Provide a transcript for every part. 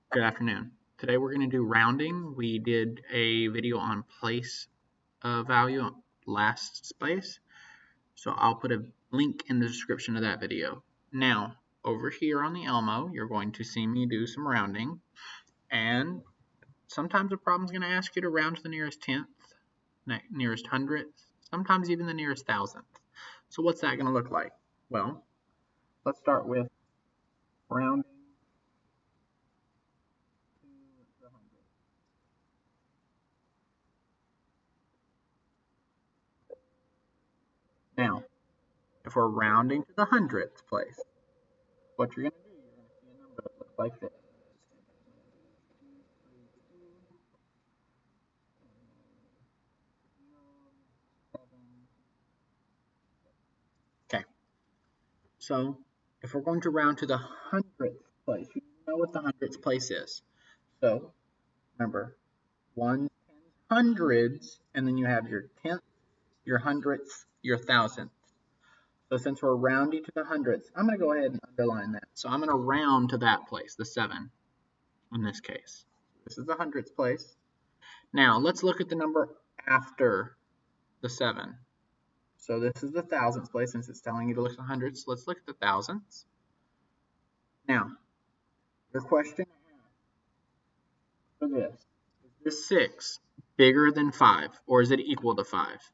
Good afternoon. Today we're going to do rounding. We did a video on place value last space, so I'll put a link in the description of that video. Now, over here on the Elmo, you're going to see me do some rounding, and sometimes the problem's going to ask you to round to the nearest tenth, nearest hundredth, sometimes even the nearest thousandth. So what's that going to look like? Well, let's start with rounding to the hundredth. Now, if we're rounding to the hundredth place, what you're going to do, you're going to see a number that looks like this. Okay, so if we're going to round to the hundredth place, you know what the hundredth place is. So remember, ones, tens, hundreds, and then you have your tenth, your hundredths, your thousandths. So since we're rounding to the hundredths, I'm going to go ahead and underline that. So I'm going to round to that place, the 7 in this case. This is the hundredths place. Now let's look at the number after the 7. So this is the thousandths place since it's telling you to look at the hundredths. Let's look at the thousandths. Now, your question for this, is this 6 bigger than 5 or is it equal to 5?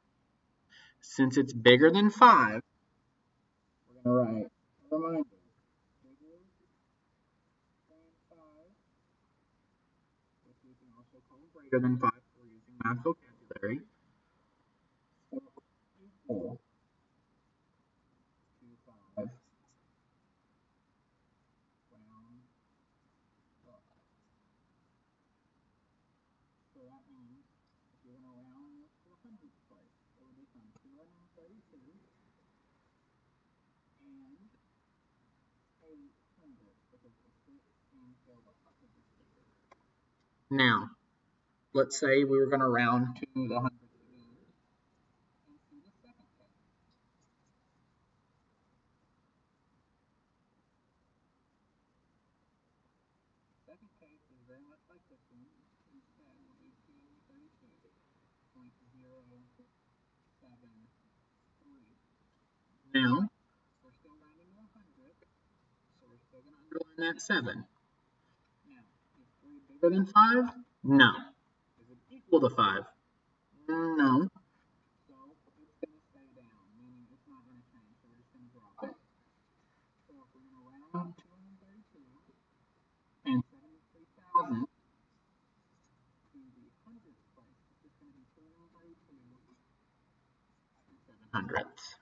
Since it's bigger than 5, we're going to write a reminder. Bigger than 5, which we can also call greater than 5 for using math vocabulary. So equal to 5. Round up. So that means if you're going to round this to the hundredth place, it would become 232 and 800 because the 6 being filled up with the sticker. Now, let's say we were going to round to the hundredth again and see the second case. Second case is very much like this one. Instead, we'll do 232.073. Now, we're still rounding to 100, so we're still going to underline that 7. Now, is 3 bigger than 5? No. Is it equal to 5? No. So it's going to stay down, meaning it's not going to change, so we're just going to drop it. So if we're going to round 232 and 73,000 to the hundredth place, this is going to be 232 and 700ths.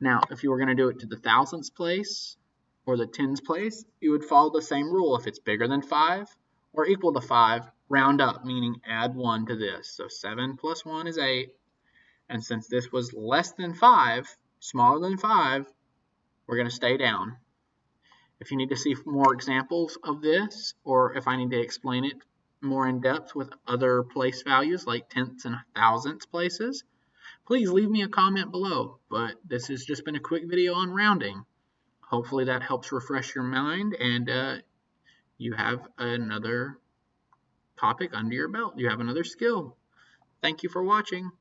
Now, if you were going to do it to the thousandths place or the tens place, you would follow the same rule. If it's bigger than 5 or equal to 5, round up, meaning add 1 to this. So 7 plus 1 is 8. And since this was less than 5, smaller than 5, we're going to stay down. If you need to see more examples of this, or if I need to explain it more in depth with other place values like tenths and thousandths places, please leave me a comment below. But this has just been a quick video on rounding. Hopefully that helps refresh your mind and you have another topic under your belt. You have another skill. Thank you for watching.